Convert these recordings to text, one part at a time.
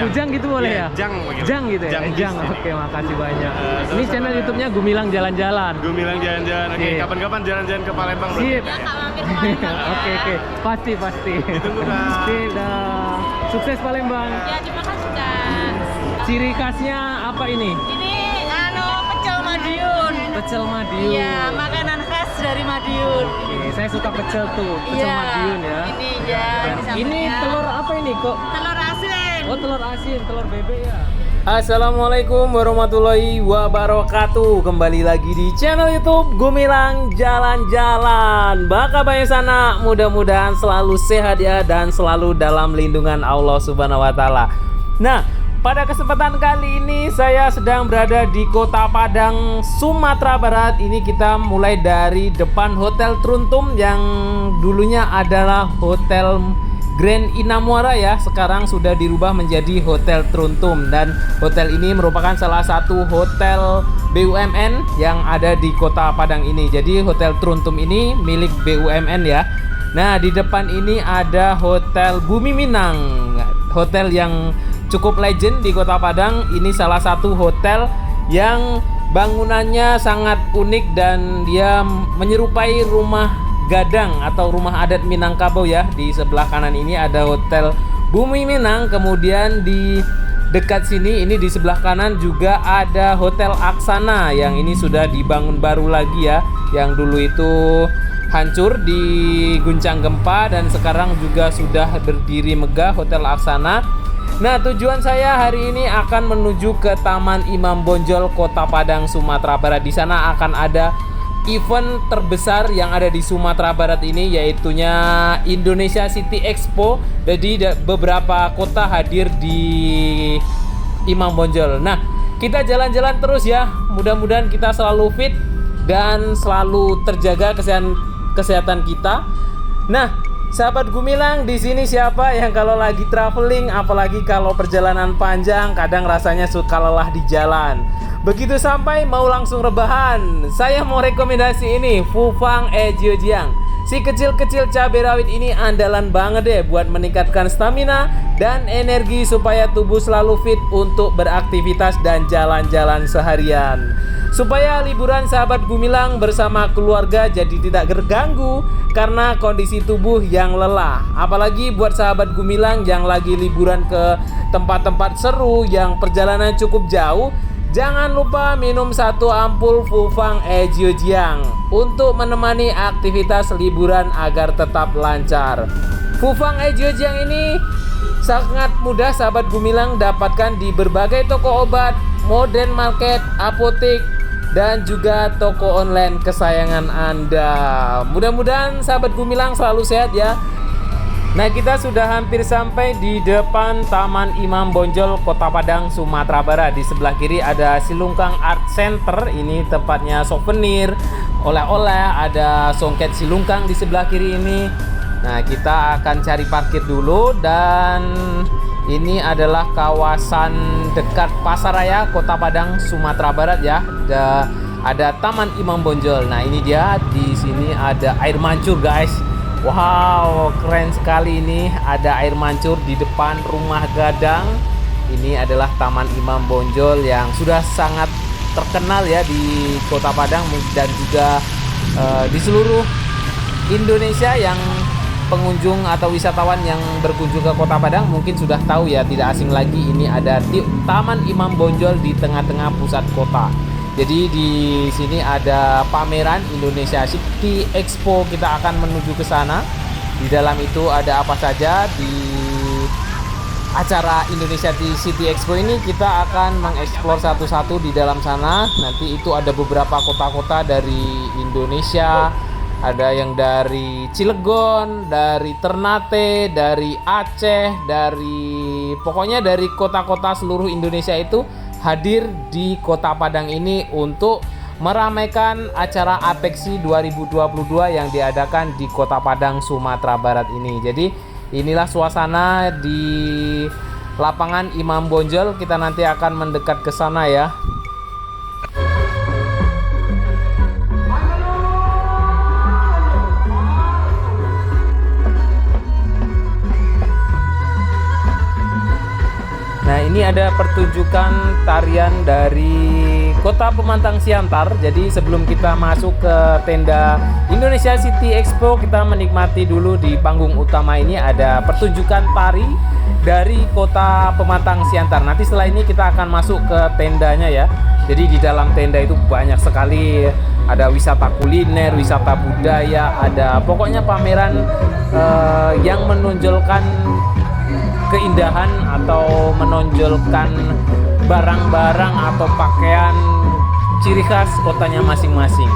Jang gitu boleh ya? Jang panggil. Jang gitu ya? Jang. Jang. Oke, makasih banyak. Ini sama-sama. channel YouTube-nya Gumilang Jalan-Jalan. Gumilang jalan-jalan. Oke, Iya. kapan-kapan jalan-jalan ke Palembang bro. Sip. Ya, tak mampir ke Palembang ya. Oke. Pasti. Ditunggu dah. Sip, dah. Sukses Palembang. Ya, terima kasih Kak. Ciri khasnya apa ini? Ini pecel Madiun. Pecel Madiun. Iya, makanan khas dari Madiun. Oke, saya suka pecel tuh, pecel Iya, Madiun ya. Ini ya. Ini telur apa ini kok? telur asin. Oh, telur asin, telur bebek ya. Assalamualaikum warahmatullahi wabarakatuh. Kembali lagi di channel YouTube Gumilang Jalan-Jalan. Baka banyak sana, mudah-mudahan selalu sehat ya dan selalu dalam lindungan Allah Subhanahu wa taala. Nah, pada kesempatan kali ini saya sedang berada di Kota Padang, Sumatera Barat. Ini kita mulai dari depan Hotel Truntum yang dulunya adalah Hotel Grand Inamuara ya, sekarang sudah dirubah menjadi Hotel Truntum, dan hotel ini merupakan salah satu hotel BUMN yang ada di Kota Padang ini. Jadi Hotel Truntum ini milik BUMN ya. Nah, di depan ini ada Hotel Bumi Minang, hotel yang cukup legend di Kota Padang. Ini salah satu hotel yang bangunannya sangat unik dan dia menyerupai rumah gadang atau rumah adat Minangkabau ya. Di sebelah kanan ini ada Hotel Bumi Minang, kemudian di dekat sini ini di sebelah kanan juga ada Hotel Aksana yang ini sudah dibangun baru lagi ya, yang dulu itu hancur diguncang gempa dan sekarang juga sudah berdiri megah Hotel Aksana. Nah, tujuan saya hari ini akan menuju ke Taman Imam Bonjol, Kota Padang, Sumatera Barat. Di sana akan ada event terbesar yang ada di Sumatera Barat ini, yaitunya Indonesia City Expo. Jadi beberapa kota hadir di Imam Bonjol. Nah, kita jalan-jalan terus ya. Mudah-mudahan kita selalu fit dan selalu terjaga kesehatan kita. Nah, sahabat Gumilang, di sini siapa yang kalau lagi traveling, apalagi kalau perjalanan panjang, kadang rasanya suka lelah di jalan. Begitu sampai mau langsung rebahan, saya mau rekomendasi ini, Fufang Ejiojiang. Si kecil-kecil cabai rawit ini andalan banget deh buat meningkatkan stamina dan energi supaya tubuh selalu fit untuk beraktivitas dan jalan-jalan seharian. Supaya liburan sahabat Gumilang bersama keluarga jadi tidak terganggu karena kondisi tubuh yang lelah. Apalagi buat sahabat Gumilang yang lagi liburan ke tempat-tempat seru yang perjalanan cukup jauh, jangan lupa minum 1 ampul Fufang Ejiojiang untuk menemani aktivitas liburan agar tetap lancar. Fufang Ejiojiang ini sangat mudah sahabat Gumilang dapatkan di berbagai toko obat, modern market, apotek, dan juga toko online kesayangan Anda. Mudah-mudahan sahabat Gumilang selalu sehat ya. Nah, kita sudah hampir sampai di depan Taman Imam Bonjol, Kota Padang, Sumatera Barat. Di sebelah kiri ada Silungkang Art Center. Ini tempatnya souvenir, oleh-oleh, ada songket Silungkang di sebelah kiri ini. Nah, kita akan cari parkir dulu, dan ini adalah kawasan dekat Pasaraya, Kota Padang, Sumatera Barat ya. Ada Taman Imam Bonjol. Nah, ini dia, di sini ada air mancur guys. Wow, keren sekali ini. Ada air mancur di depan rumah gadang. Ini adalah Taman Imam Bonjol yang sudah sangat terkenal ya di Kota Padang dan juga di seluruh Indonesia. Yang pengunjung atau wisatawan yang berkunjung ke Kota Padang mungkin sudah tahu ya, tidak asing lagi, ini ada Taman Imam Bonjol di tengah-tengah pusat kota. Jadi di sini ada pameran Indonesia City Expo, kita akan menuju ke sana. Di dalam itu ada apa saja di acara Indonesia City Expo ini, kita akan mengeksplor satu-satu di dalam sana. Nanti itu ada beberapa kota-kota dari Indonesia, ada yang dari Cilegon, dari Ternate, dari Aceh, pokoknya dari kota-kota seluruh Indonesia itu hadir di Kota Padang ini untuk meramaikan acara Apexi 2022 yang diadakan di Kota Padang, Sumatera Barat ini. Jadi inilah suasana di lapangan Imam Bonjol. Kita nanti akan mendekat ke sana ya. Nah, ada pertunjukan tarian dari Kota Pemantang Siantar. Jadi sebelum kita masuk ke tenda Indonesia City Expo, kita menikmati dulu di panggung utama ini ada pertunjukan tari dari Kota Pemantang Siantar. Nanti setelah ini kita akan masuk ke tendanya ya. Jadi di dalam tenda itu banyak sekali, ada wisata kuliner, wisata budaya, ada pokoknya pameran yang menonjolkan keindahan atau menonjolkan barang-barang atau pakaian ciri khas kotanya masing-masing.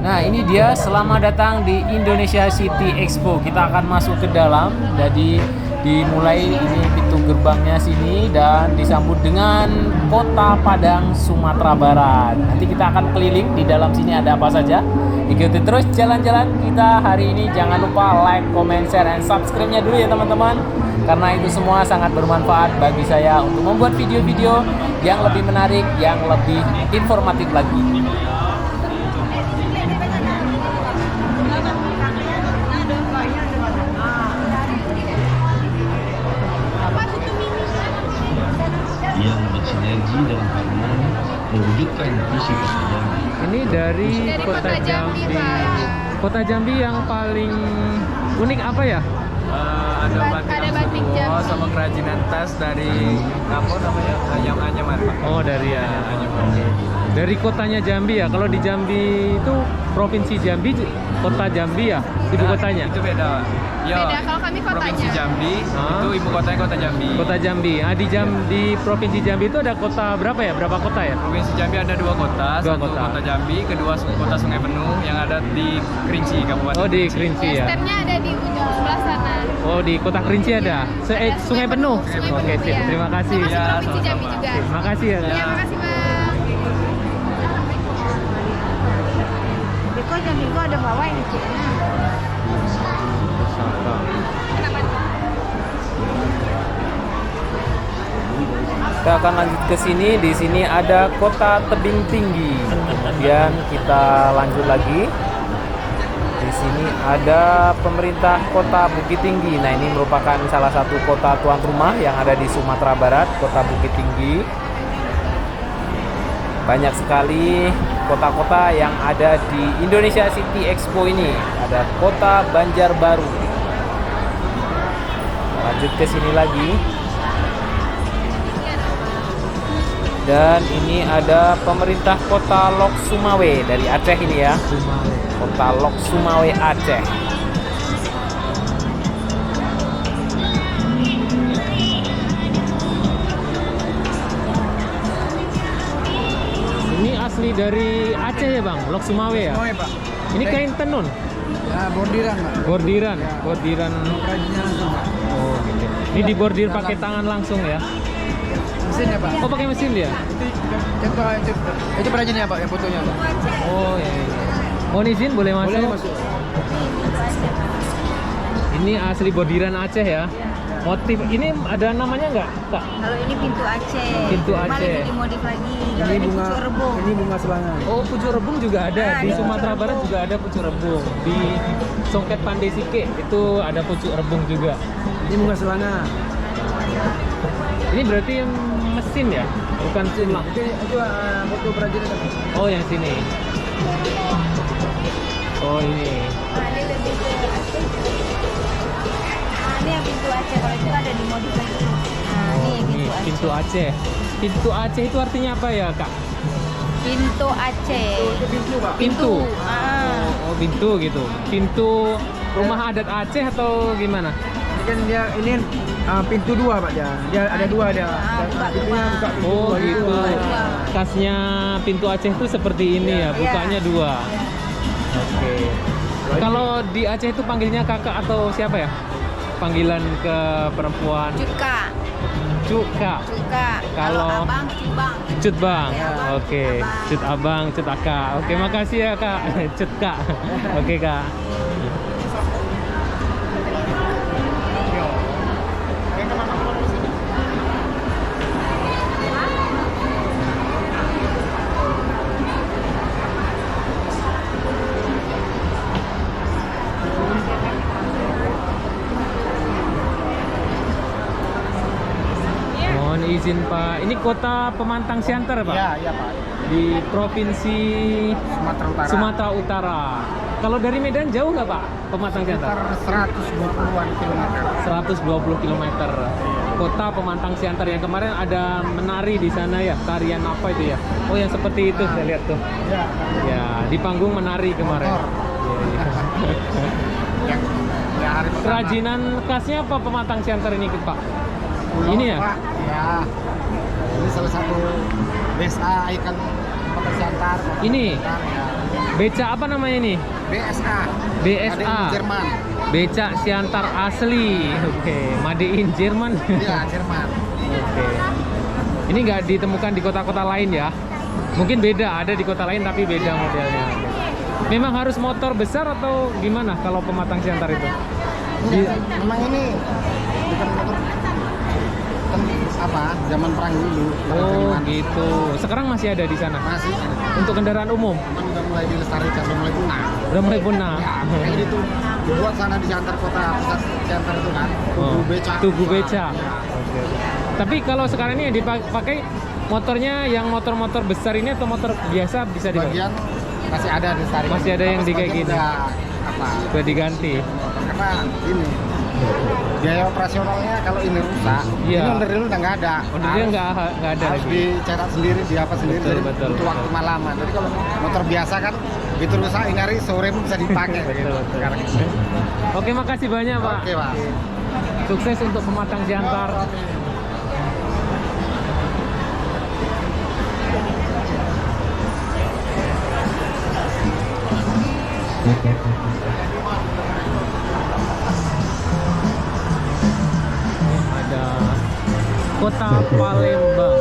Nah, ini dia, selamat datang di Indonesia City Expo. Kita akan masuk ke dalam. Jadi dimulai ini pintu gerbangnya sini dan disambut dengan Kota Padang, Sumatera Barat. Nanti kita akan keliling di dalam sini ada apa saja. Ikuti terus jalan-jalan kita hari ini. Jangan lupa like, comment, share, and subscribe-nya dulu ya teman-teman. Karena itu semua sangat bermanfaat bagi saya untuk membuat video-video yang lebih menarik, yang lebih informatif lagi. yang bersinergi dan harmoni mewujudkan visi Kota Jambi. Ini dari Kota Jambi. Kota Jambi yang paling unik apa ya? Ada batik Jambi sama kerajinan tas dari apa namanya? Anyam-Anyaman, Pak. Oh, dari ya. Dari kotanya Jambi ya. Kalau di Jambi itu provinsi Jambi, Kota Jambi ya, ibu kotanya. Itu beda. Ya, Beda, kalau kami kotanya. Provinsi Jambi, itu ibu kotanya Kota Jambi. Kota Jambi. Ah, di provinsi Jambi itu ada kota berapa ya? Berapa kota ya? Provinsi Jambi ada dua kota, Dua satu kota. kota Jambi, kedua kota Sungai Penuh yang ada di Kerinci, Kabupaten Oh, di Kerinci. Kerinci ya. Stepnya ada di ujung sebelah sana. Oh, di Kota Kerinci ada. Sungai Penuh. Sungai Oke, Penuh, sip. ya. Terima kasih. Termasuk Ya, provinsi Jambi sama-sama. juga. Terima kasih ya. Ya, makasih Bang. Beko Jambi gua ada bawa ini Cik. Kita akan lanjut ke sini. Di sini ada Kota Tebing Tinggi. Kemudian kita lanjut lagi. Di sini ada pemerintah Kota Bukit Tinggi. Nah, ini merupakan salah satu kota tuan rumah yang ada di Sumatera Barat, Kota Bukit Tinggi. Banyak sekali kota-kota yang ada di Indonesia City Expo ini. Ada Kota Banjarbaru. Lanjut ke sini lagi. Dan ini ada pemerintah Kota Lok Sumawe dari Aceh ini ya. Kota Lok Sumawe Aceh. Ini asli dari Aceh ya Bang, Lok Sumawe ya? Sumawe, Pak. Ini kain tenun? Ya, bordiran, Pak. Bordiran? Bordiran. Kerajinan langsung, Pak. Oh gitu. Ini dibordir pakai tangan langsung ya? Mesin ya, Pak. Oh, pakai mesin dia? Itu perajinnya, Pak, yang fotonya, Pak. Oh iya. Oh, izin boleh masuk? Boleh masuk. Ini asli bordiran Aceh ya. Motif ini ada namanya nggak, Kak? Kalau ini pintu Aceh. Pintu Cuma Aceh. lagi dimodif lagi. Kalau ini bunga, pucuk rebung. ini bunga selangan. Oh, pucuk rebung juga ada. Di Ada Sumatera pucuk Barat rebung. juga ada pucuk rebung. Di Songket Pandai Sike itu ada pucuk rebung juga. Ini bunga selangan. Ini berarti mesin ya? Bukan tulang. Itu foto perajinan, Pak. Oh, yang sini. Oh, ini. Nah, ini lebih ke Aceh. Nah, ini yang pintu Aceh. Kalau itu ada dimodif lagi. Nah, Oh, ini ini pintu Aceh. pintu Aceh. Pintu Aceh itu artinya apa ya, Kak? Pintu Aceh. Itu pintu, Pak. Pintu. Ah. Oh, pintu gitu. Pintu rumah adat Aceh atau gimana? Ini kan dia ini pintu dua, Pak, dia. Dia ada dua dia. buka Pintunya dua. buka pintu Oh dua gitu. Dua. Khasnya pintu Aceh itu seperti ini ya, Iya. bukanya dua. Oke. Kalau di Aceh itu panggilnya kakak atau siapa ya? Panggilan ke perempuan Cuka. Cuka. Cuka. Kalau Kalau- abang, cubang. Cut bang. Ya, Bang. Oke. Abang. Cut abang, cut akak. Oke, makasih ya kak. Cut kak. Oke kak. Izin Pak, ini kota Pemantang Siantar Pak? Iya Pak. Di Provinsi Sumatera Utara. Sumatera Utara. Kalau dari Medan jauh nggak Pak Pemantang Siantar? Sekitar 120-an kilometer. 120 km. Kota Pemantang Siantar yang kemarin ada menari di sana ya, tarian apa itu ya? Oh yang seperti itu saya lihat tuh. Iya. Ya di panggung menari kemarin. Motor. Iya, iya. yang hari pertama. Kerajinan khasnya apa Pemantang Siantar ini Pak? Pulau, Ini ya? Pak. Ya. Ini salah satu BSA ikan Pemantang Siantar. Ini? Ya. Beca apa namanya ini? BSA. BSA. Ada di Jerman. Beca Siantar asli. Oke, made in Jerman. Iya, Jerman. Oke. Ini nggak ditemukan di kota-kota lain ya? Mungkin beda, ada di kota lain tapi beda modelnya. Memang harus motor besar atau gimana kalau Pematang Siantar itu? Iya, memang ini bukan motor kan apa? Zaman perang dulu. Oh gitu. Sekarang masih ada di sana? Masih. Untuk kendaraan umum? Cuman udah mulai dilestarikan, udah mulai punah. Udah mulai punah? Ya, makanya itu dibuat sana di Siantar kota pusat Siantar itu kan. Oh, Tugu beca. Tugu beca. Ya. Oke. Tapi kalau sekarang ini yang dipakai motornya yang motor-motor besar ini atau motor biasa bisa dipakai? Sebagian masih ada dilestarikan. Masih ada yang di kayak Sebagian gini? udah apa? Sudah diganti? Karena ini biaya operasionalnya kalau ini rusak, Iya. ini onderdil udah nggak ada. Onderdil nggak ada harus lagi. dicetak sendiri, di apa sendiri, Betul, jadi betul, butuh waktu betul. malaman. Jadi kalau motor biasa kan begitu rusak ini hari sore pun bisa dipakai. Betul, gitu. betul. Sekarang ini. Oke, makasih banyak Pak. Oke Pak. Sukses untuk Pematang Siantar. Ada Kota Palembang.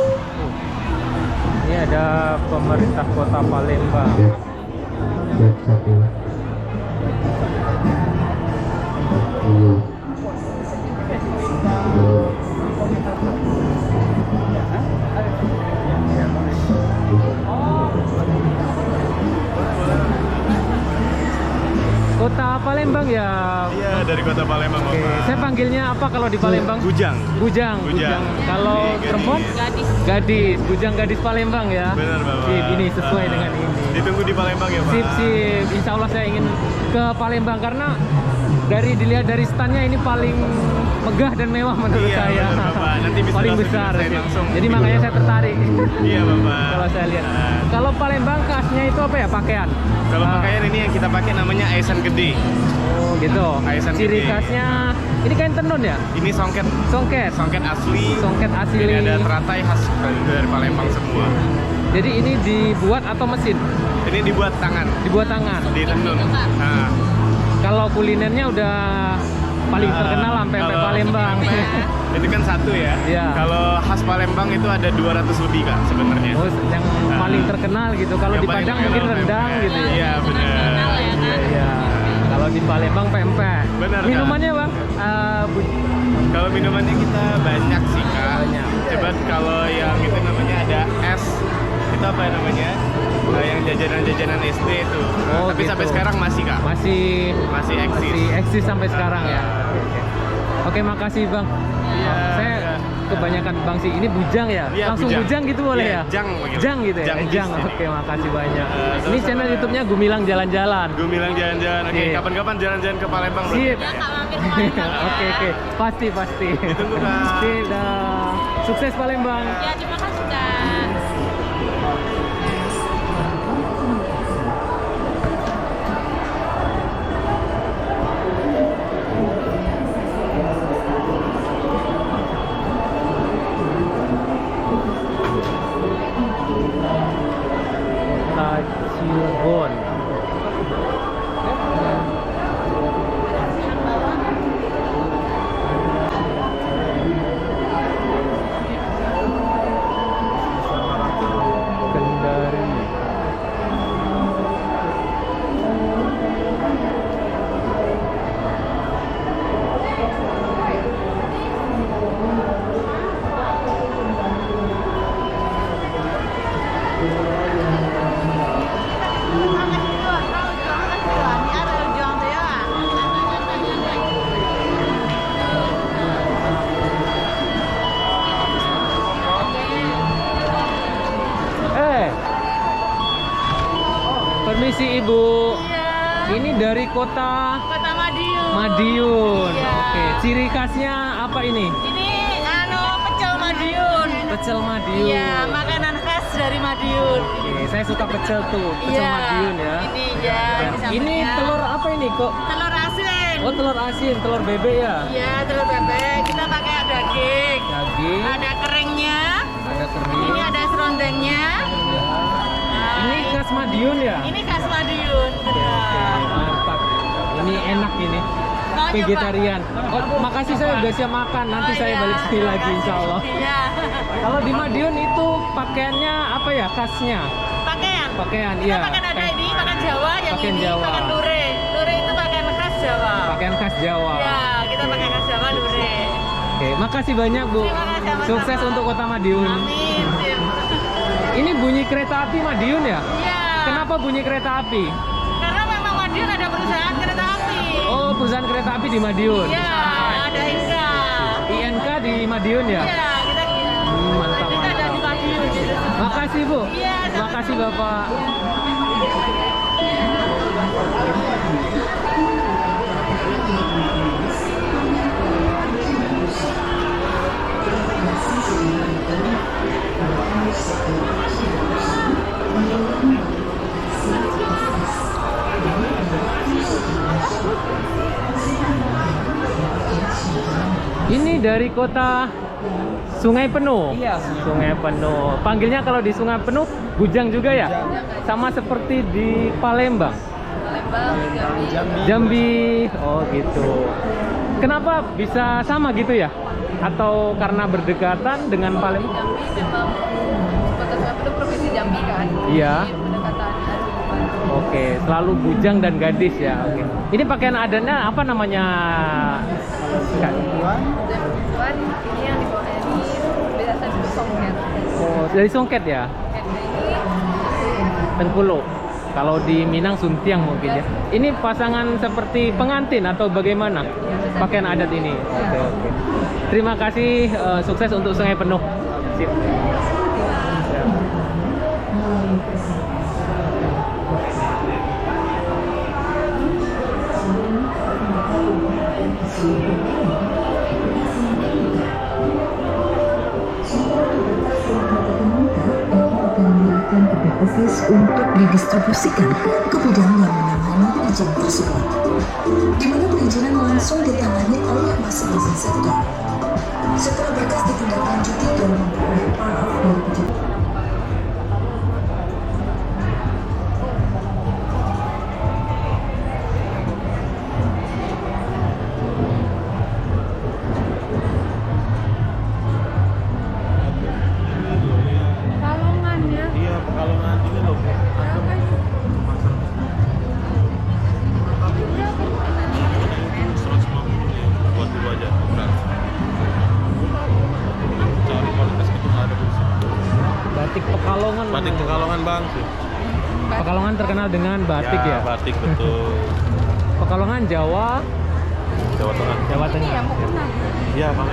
Ini ada pemerintah Kota Palembang. Kota Palembang ya. Iya, dari kota Palembang, Oke, Bapak. saya panggilnya apa kalau di Palembang? Bujang. Bujang. Bujang. Kalau Gadis. perempuan? Gadis. Bujang gadis Palembang ya. Benar, Bapak. Sip, ini sesuai dengan ini. Ditunggu di Palembang ya, Pak. Sip, sip. Insya Allah saya ingin ke Palembang karena dilihat dari standnya ini paling megah dan mewah menurut Iya, saya. benar, Bapak. Nanti bisa paling langsung besar. dirasain Sip. langsung. Jadi makanya saya tertarik. Iya, Bapak. Kalau saya lihat. Kalau Palembang khasnya itu apa ya? Pakaian. Kalau Ah, pakaian ini yang kita pakai namanya aisan gede. Oh, gitu. Aisan Ciri gede. khasnya ini kain tenun ya? Ini songket. Songket. Songket asli. Songket asli. Ini ada teratai khas dari Palembang semua. Jadi ini dibuat atau mesin? Ini dibuat tangan, Dibuat tangan. ditenun. Nah, Kalau kulinernya udah paling terkenal sampai kalau Palembang. pempek, itu kan satu ya. Iya. Kalau khas Palembang itu ada 200 lebih, Kak, sebenarnya. Oh, yang paling terkenal gitu. Kalau Yang di paling Padang terkenal mungkin rendang pempek. gitu ya. Iya, benar. Iya. Kalau di Palembang pempek. Benar, Kak. Minumannya Bang? Kalau minumannya kita banyak sih, Kak. Banyak. Coba kalau yang itu namanya ada es. Itu apa namanya? Yang jajanan-jajanan SD itu. Oh, Tapi gitu. sampai sekarang masih, Kak. Masih eksis. Masih eksis sampai sekarang ya. Oke, makasih Bang. Iya, Saya iya. kebanyakan Bang sih. Ini bujang ya? Iya, Langsung bujang. bujang gitu boleh Iya, ya? jang panggil. Jang gitu ya? Jang Jang. bis ini. Oke, makasih banyak. Ini terus channel apa? YouTube-nya Gumilang Jalan-Jalan. Gue bilang jalan-jalan. Oke, Sip. kapan-kapan jalan-jalan ke Palembang berarti, Sip. Kak, ya? Oke, oke. Pasti. Ditunggu, Kak. Sip, dah. Sukses Palembang. Ya, terima kasih Kak. Kota Cilegon. Kendari. Permisi Ibu. Iya. Ini dari kota Kota Madiun. Madiun. Iya. Oke, ciri khasnya apa ini? Ini pecel Madiun. Pecel Madiun. Iya, makanan khas dari Madiun. Oke, saya suka pecel tuh, pecel Iya, Madiun ya. Ini ya. Ini telur apa ini kok? telur asin. Oh, telur asin, telur bebek ya? Iya, telur bebek. Kita pakai daging. Daging, Ada keringnya. ada kering. Ini ada serondengnya. Ya. Nah, Ini khas Madiun ya? Ini khas Madiun. Benar. Mantap. Ini enak ini. Mau Vegetarian. Oh, makasih saya udah siap makan. Nanti saya iya. balik sini lagi insya Allah. Iya. Kalau di Madiun itu pakaiannya apa ya khasnya? Pakaian. Pakaian, Kita iya. makan ada ini, makan Jawa, yang Pakaian ini Jawa. makan lure. Lure itu pakaian khas Jawa. Pakaian khas Jawa. Iya, kita pakai khas Jawa lure. Oke, makasih banyak Bu. Terima kasih, sama-sama. Sukses untuk Kota Madiun. Amin. Sip. Ini bunyi kereta api Madiun ya? Iya. Kenapa bunyi kereta api? Karena memang Madiun ada perusahaan kereta api. Oh, perusahaan kereta api di Madiun. Iya, ada INKA. INK di Madiun ya? Iya, kita Mantap, kita ada di mantap. Madiun gitu. Makasih Bu. Iya, sama-sama. Makasih Bapak. Ini dari kota Sungai Penuh. Iya. Sungai Penuh. Panggilnya kalau di Sungai Penuh Gujang juga ya? Sama seperti di Palembang. Jambi. Oh gitu. Kenapa bisa sama gitu ya? Atau karena berdekatan dengan Palembang? Jambi memang kota Sungai Penuh provinsi Jambi kan. Iya. Jadi pendekatan Oke, selalu bujang dan gadis ya. Oke. Ini pakaian adatnya apa namanya? Kak? Tuan ini yang dibawa dari biasa disebut songket. Oh, dari Songket ya? Tengkuluk. Kalau di Minang Suntiang mungkin ya. Ini pasangan seperti pengantin atau bagaimana pakaian adat ini? Oke, oke. Terima kasih, sukses untuk Sungai Penuh. Sip. Office untuk didistribusikan ke bidang yang menangani izin tersebut, di mana perizinan langsung ditangani oleh masing-masing sektor. Setelah berkas ditindaklanjuti dan memperoleh paragraf dari pejabat. Kalongannya. Iya, Pekalongan ini loh. Buat dulu aja. Cari kualitas itu ada di sini. Batik Pekalongan. Batik Pekalongan bang. Pekalongan terkenal dengan batik ya. Batik betul. Pekalongan Jawa, Jawa Tengah. Jawa Tengah. Iya bang.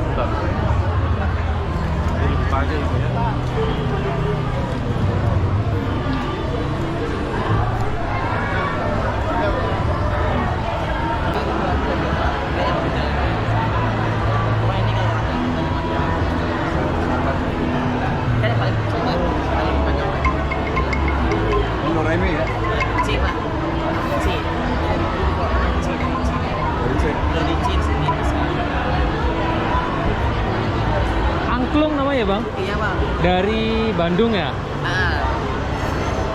Bentar. Ini buka aja itu ya. Angklung namanya bang? Iya bang. Dari Bandung ya? Ah,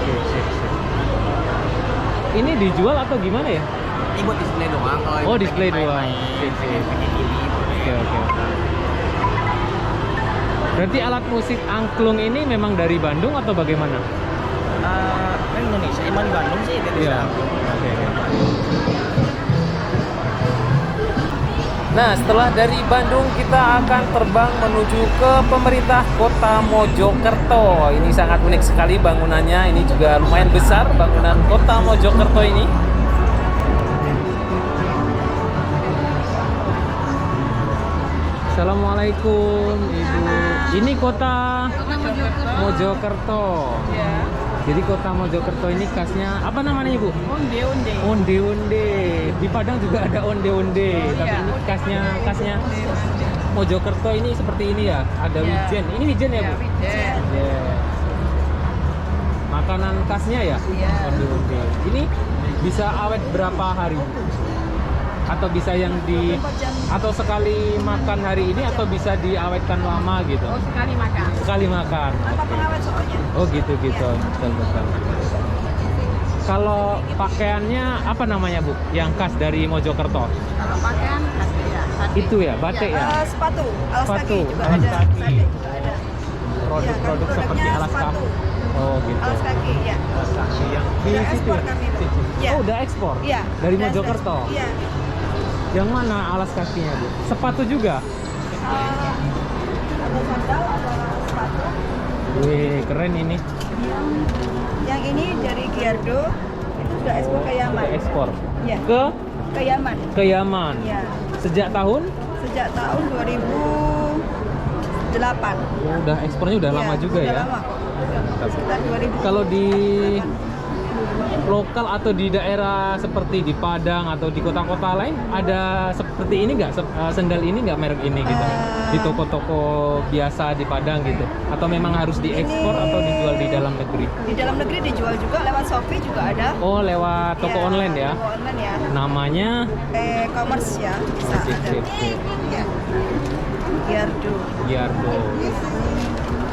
Oke, sip, sip. Ini dijual atau gimana ya? ini buat display doang. Kalau Oh, ini display pengen doang. main-main, Sip, sip. pengen ini boleh. Oke, oke. Berarti alat musik angklung ini memang dari Bandung atau bagaimana? Kan Indonesia, emang di Bandung sih itu Iya. Oke. Nah, setelah dari Bandung kita akan terbang menuju ke pemerintah Kota Mojokerto. Ini sangat unik sekali bangunannya. Ini juga lumayan besar bangunan Kota Mojokerto ini. Assalamualaikum Ibu. Ini kota Mojokerto. Jadi kota Mojokerto ini khasnya apa namanya Ibu? Onde-onde. Onde-onde. Di Padang juga ada onde-onde. Tapi ini khasnya Mojokerto ini seperti ini ya. Ada wijen. Ini wijen ya Bu? Wijen. Yeah. Makanan khasnya ya? Iya. Onde-onde. Ini bisa awet berapa hari? Atau bisa yang atau sekali makan hari ini atau bisa diawetkan lama gitu? Oh, sekali makan. Sekali makan. Tanpa pengawet soalnya. Oh gitu. Betul. Kalau pakaiannya apa namanya Bu? Yang khas dari Mojokerto? Kalau pakaian pasti ya. Batik. Itu ya, batik ya. Sepatu, alas Sepatu, kaki juga alas ada. kaki. Batik juga ada. Produk-produk Iya, kan seperti produknya alas kaki. sepatu. Oh gitu. Alas kaki, ya. Alas kaki yang di Udah situ ekspor ya? kami itu. Iya. Oh udah ekspor? Iya. Dari udah Mojokerto? ekspor. Iya. Yang mana alas kakinya Bu? Sepatu juga? Ada sandal, ada sepatu. Wih keren ini. Yang ini dari Giardo, itu sudah ekspor ke Yaman. Udah ekspor? Iya. Ke Yaman. Ke Yaman? Iya. Sejak tahun? Sejak tahun 2008. Oh, udah ekspornya udah lama juga sudah ya? lama kok. Sekitar 2000. Kalau di lokal atau di daerah seperti di Padang atau di kota-kota lain ada seperti ini nggak sendal ini nggak merek ini gitu di toko-toko biasa di Padang gitu atau memang harus diekspor atau dijual di dalam negeri? Di dalam negeri dijual juga lewat Shopee juga ada. Oh lewat toko Iya, online ya? Toko online ya. Namanya? E-commerce ya bisa ada. Ya. Giardo. Giardo.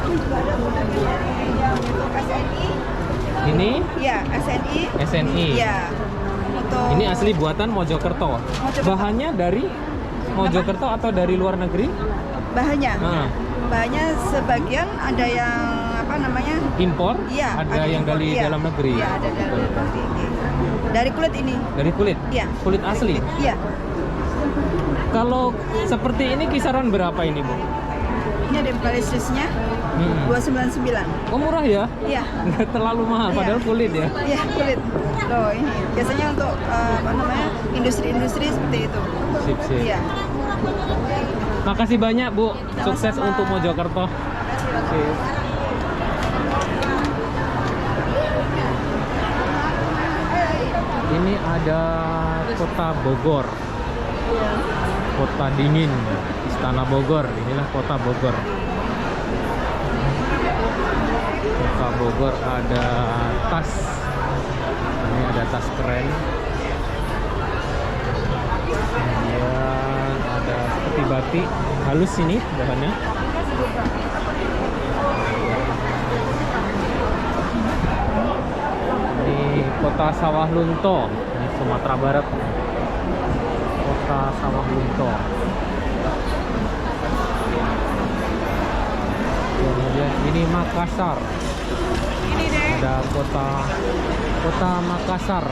Juga ada modelnya yang untuk SNI. Ini? Ya, SNI. SNI. Ya. Untuk Ini asli buatan Mojokerto. Bahannya dari Mojokerto atau dari luar negeri? bahannya. Nah, Bahannya sebagian ada yang apa namanya? impor? Iya, Ada yang impor, dari iya. dalam negeri? Iya, ada dari dalam negeri. Dari kulit ini. Dari kulit? Iya. Kulit asli? Iya. Kalau seperti ini kisaran berapa ini Bu? Ini ada balisisnya 299. Oh murah ya? Iya. Nggak terlalu mahal, Iya. padahal kulit ya? Iya, kulit. Loh, ini biasanya untuk apa namanya? Industri-industri seperti itu. Sip. Iya. Makasih banyak Bu, sukses Sama-sama. untuk Mojokerto. Sip. Ini ada kota Bogor, kota dingin, Istana Bogor. Inilah kota Bogor. Kota Bogor ada tas. Ini ada tas keren. Kemudian ada seperti batik halus ini bahannya. Ini kota Sawah Lunto, ini Sumatera Barat. Kota Sawah Lunto. Kemudian ini Makassar. Ada kota Makassar.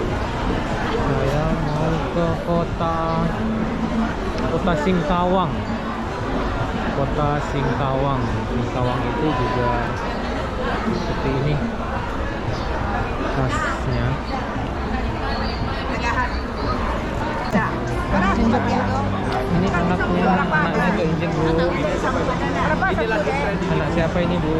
Saya mau ke kota Singkawang. Kota Singkawang. Singkawang itu juga seperti ini khasnya. Ini anaknya keinjek Bu. Anak siapa ini Bu?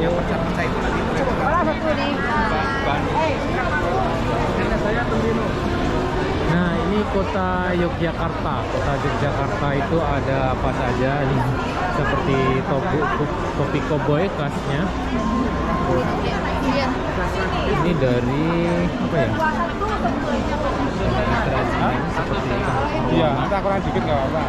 Nah ini kota Yogyakarta. Kota Yogyakarta itu ada apa saja ini? Seperti topi koboi khasnya. Ini dari apa ya? Seperti Iya, kita kurang dikit nggak apa-apa.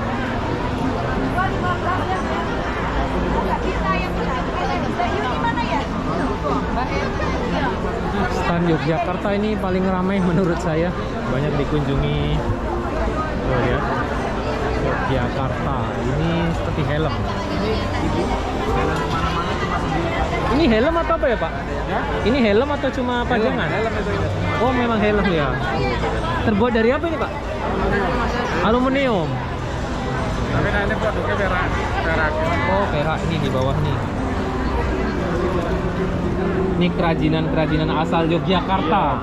Stand Yogyakarta ini paling ramai menurut saya, banyak dikunjungi. Tuh lihat, Yogyakarta ini seperti helm. Ini helm atau apa ya Pak? Ini helm atau cuma pajangan? Oh memang helm ya. Terbuat dari apa ini Pak? Aluminium. Tapi nanti produknya perak. Oh perak ini di bawah nih. Ini kerajinan asal Yogyakarta.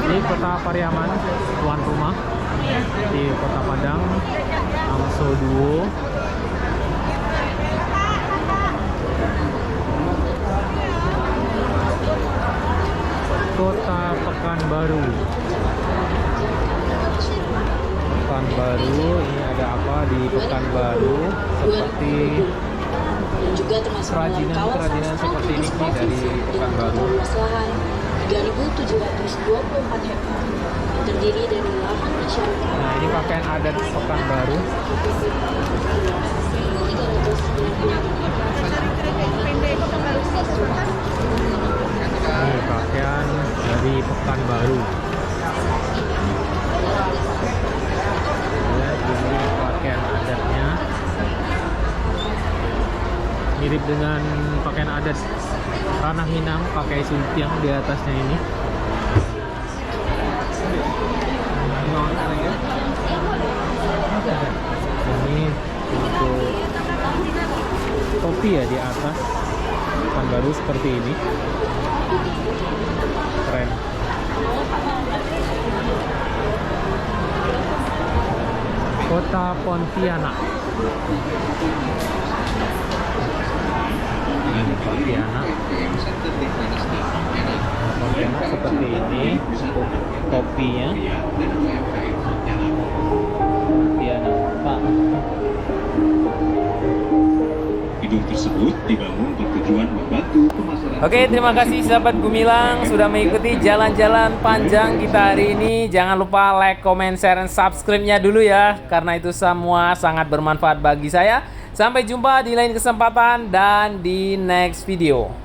Ini Kota Pariaman, tuan rumah di Kota Padang, Angso Duo. Kota Pekanbaru. Pekanbaru, ini ada apa di Pekanbaru? Seperti juga termasuk kerajinan seperti ini dari Pekanbaru. 3.724 hektar terdiri dari lahan masyarakat. Nah, ini pakaian adat Pekanbaru. Ini pakaian dari Pekanbaru. Lihat ini pakaian adatnya. Mirip dengan pakaian adat Ranah Minang, pakai sultiang di atasnya ini. Ini untuk topi ya di atas. Pekanbaru seperti ini. Keren. Kota Pontianak. Ini Pontianak. Pontianak seperti ini untuk topinya. Pontianak Pak. Gedung tersebut dibangun bertujuan membantu pemasaran. Oke, terima kasih sahabat Gumilang sudah mengikuti jalan-jalan panjang kita hari ini. Jangan lupa like, comment, share, dan subscribe-nya dulu ya, karena itu semua sangat bermanfaat bagi saya. Sampai jumpa di lain kesempatan dan di next video.